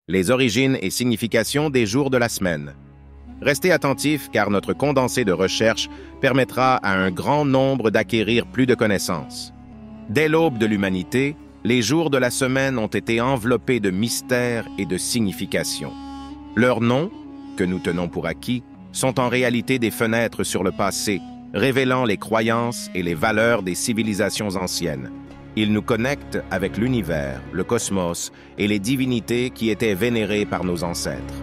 les origines et significations des jours de la semaine. Restez attentifs car notre condensé de recherche permettra à un grand nombre d'acquérir plus de connaissances. Dès l'aube de l'humanité, les jours de la semaine ont été enveloppés de mystères et de significations. Leurs noms, que nous tenons pour acquis, sont en réalité des fenêtres sur le passé, révélant les croyances et les valeurs des civilisations anciennes. Ils nous connectent avec l'univers, le cosmos et les divinités qui étaient vénérées par nos ancêtres.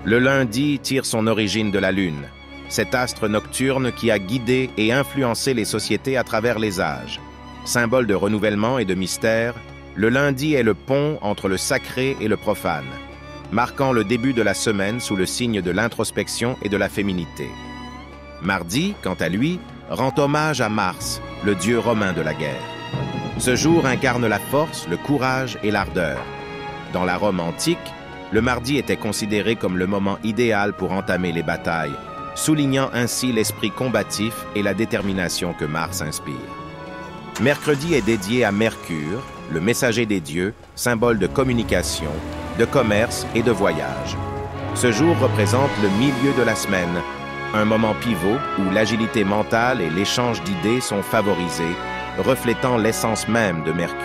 Le lundi tire son origine de la Lune, cet astre nocturne qui a guidé et influencé les sociétés à travers les âges. Symbole de renouvellement et de mystère, le lundi est le pont entre le sacré et le profane, marquant le début de la semaine sous le signe de l'introspection et de la féminité. Mardi, quant à lui, rend hommage à Mars, le dieu romain de la guerre. Ce jour incarne la force, le courage et l'ardeur. Dans la Rome antique, le mardi était considéré comme le moment idéal pour entamer les batailles, soulignant ainsi l'esprit combatif et la détermination que Mars inspire. Mercredi est dédié à Mercure, le messager des dieux, symbole de communication, de commerce et de voyage. Ce jour représente le milieu de la semaine, un moment pivot où l'agilité mentale et l'échange d'idées sont favorisés, reflétant l'essence même de Mercure.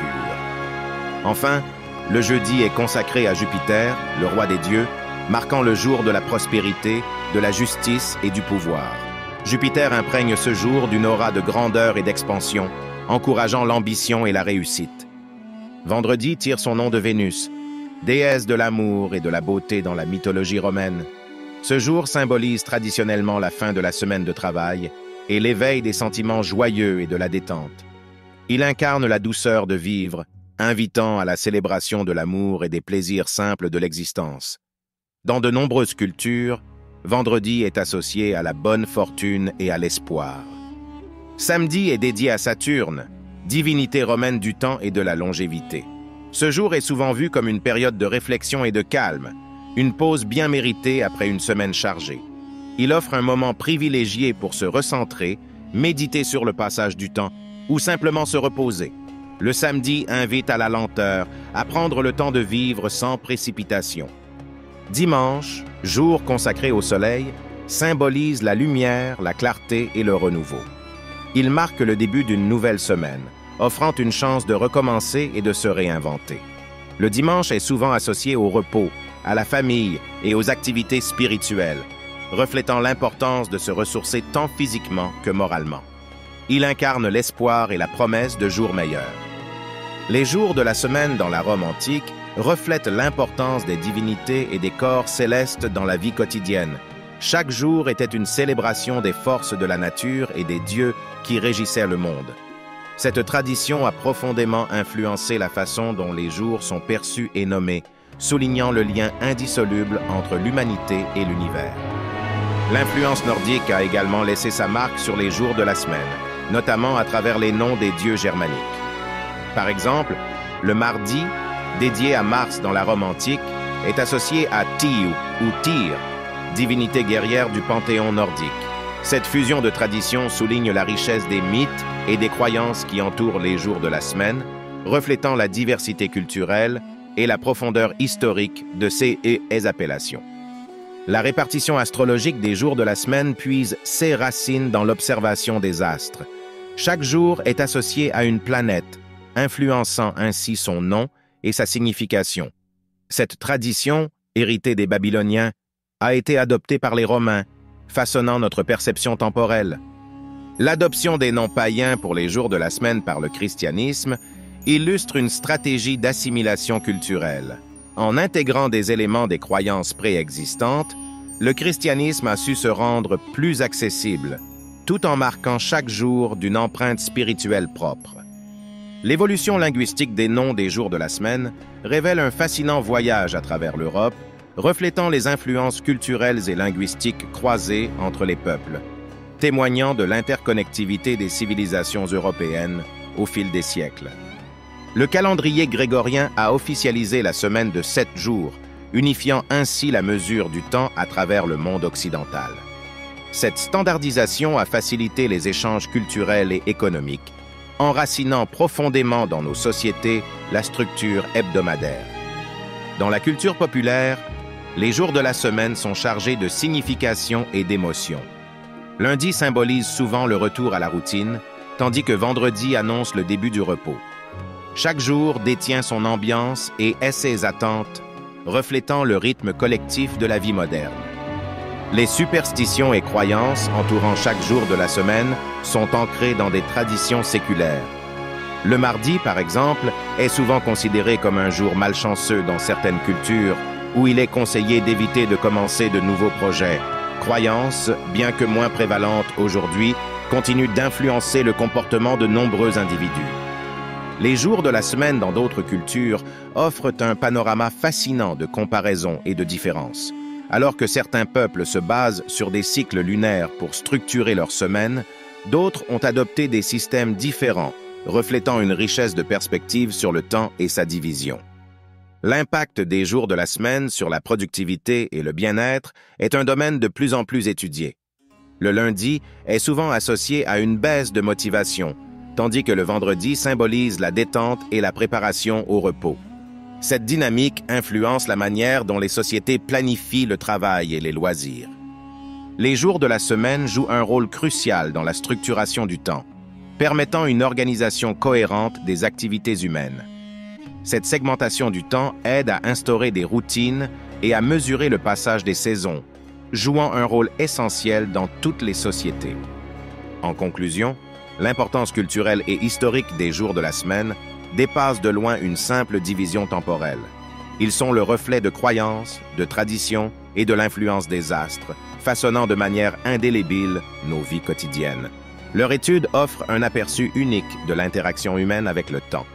Enfin, le jeudi est consacré à Jupiter, le roi des dieux, marquant le jour de la prospérité, de la justice et du pouvoir. Jupiter imprègne ce jour d'une aura de grandeur et d'expansion, encourageant l'ambition et la réussite. Vendredi tire son nom de Vénus, déesse de l'amour et de la beauté dans la mythologie romaine. Ce jour symbolise traditionnellement la fin de la semaine de travail et l'éveil des sentiments joyeux et de la détente. Il incarne la douceur de vivre, invitant à la célébration de l'amour et des plaisirs simples de l'existence. Dans de nombreuses cultures, vendredi est associé à la bonne fortune et à l'espoir. Samedi est dédié à Saturne, divinité romaine du temps et de la longévité. Ce jour est souvent vu comme une période de réflexion et de calme, une pause bien méritée après une semaine chargée. Il offre un moment privilégié pour se recentrer, méditer sur le passage du temps ou simplement se reposer. Le samedi invite à la lenteur, à prendre le temps de vivre sans précipitation. Dimanche, jour consacré au soleil, symbolise la lumière, la clarté et le renouveau. Il marque le début d'une nouvelle semaine, offrant une chance de recommencer et de se réinventer. Le dimanche est souvent associé au repos, à la famille et aux activités spirituelles, reflétant l'importance de se ressourcer tant physiquement que moralement. Il incarne l'espoir et la promesse de jours meilleurs. Les jours de la semaine dans la Rome antique reflètent l'importance des divinités et des corps célestes dans la vie quotidienne. Chaque jour était une célébration des forces de la nature et des dieux qui régissaient le monde. Cette tradition a profondément influencé la façon dont les jours sont perçus et nommés, soulignant le lien indissoluble entre l'humanité et l'univers. L'influence nordique a également laissé sa marque sur les jours de la semaine, notamment à travers les noms des dieux germaniques. Par exemple, le mardi, dédié à Mars dans la Rome antique, est associé à Tiu ou Tyr, divinité guerrière du panthéon nordique. Cette fusion de traditions souligne la richesse des mythes et des croyances qui entourent les jours de la semaine, reflétant la diversité culturelle et la profondeur historique de ces appellations. La répartition astrologique des jours de la semaine puise ses racines dans l'observation des astres. Chaque jour est associé à une planète, influençant ainsi son nom et sa signification. Cette tradition, héritée des Babyloniens, a été adoptée par les Romains, façonnant notre perception temporelle. L'adoption des noms païens pour les jours de la semaine par le christianisme illustre une stratégie d'assimilation culturelle. En intégrant des éléments des croyances préexistantes, le christianisme a su se rendre plus accessible, tout en marquant chaque jour d'une empreinte spirituelle propre. L'évolution linguistique des noms des jours de la semaine révèle un fascinant voyage à travers l'Europe, reflétant les influences culturelles et linguistiques croisées entre les peuples, témoignant de l'interconnectivité des civilisations européennes au fil des siècles. Le calendrier grégorien a officialisé la semaine de 7 jours, unifiant ainsi la mesure du temps à travers le monde occidental. Cette standardisation a facilité les échanges culturels et économiques, enracinant profondément dans nos sociétés la structure hebdomadaire. Dans la culture populaire, les jours de la semaine sont chargés de signification et d'émotion. Lundi symbolise souvent le retour à la routine, tandis que vendredi annonce le début du repos. Chaque jour détient son ambiance et est ses attentes, reflétant le rythme collectif de la vie moderne. Les superstitions et croyances entourant chaque jour de la semaine sont ancrées dans des traditions séculaires. Le mardi, par exemple, est souvent considéré comme un jour malchanceux dans certaines cultures, où il est conseillé d'éviter de commencer de nouveaux projets. Croyances, bien que moins prévalentes aujourd'hui, continuent d'influencer le comportement de nombreux individus. Les jours de la semaine dans d'autres cultures offrent un panorama fascinant de comparaisons et de différences. Alors que certains peuples se basent sur des cycles lunaires pour structurer leur semaine, d'autres ont adopté des systèmes différents, reflétant une richesse de perspectives sur le temps et sa division. L'impact des jours de la semaine sur la productivité et le bien-être est un domaine de plus en plus étudié. Le lundi est souvent associé à une baisse de motivation, tandis que le vendredi symbolise la détente et la préparation au repos. Cette dynamique influence la manière dont les sociétés planifient le travail et les loisirs. Les jours de la semaine jouent un rôle crucial dans la structuration du temps, permettant une organisation cohérente des activités humaines. Cette segmentation du temps aide à instaurer des routines et à mesurer le passage des saisons, jouant un rôle essentiel dans toutes les sociétés. En conclusion, l'importance culturelle et historique des jours de la semaine dépasse de loin une simple division temporelle. Ils sont le reflet de croyances, de traditions et de l'influence des astres, façonnant de manière indélébile nos vies quotidiennes. Leur étude offre un aperçu unique de l'interaction humaine avec le temps.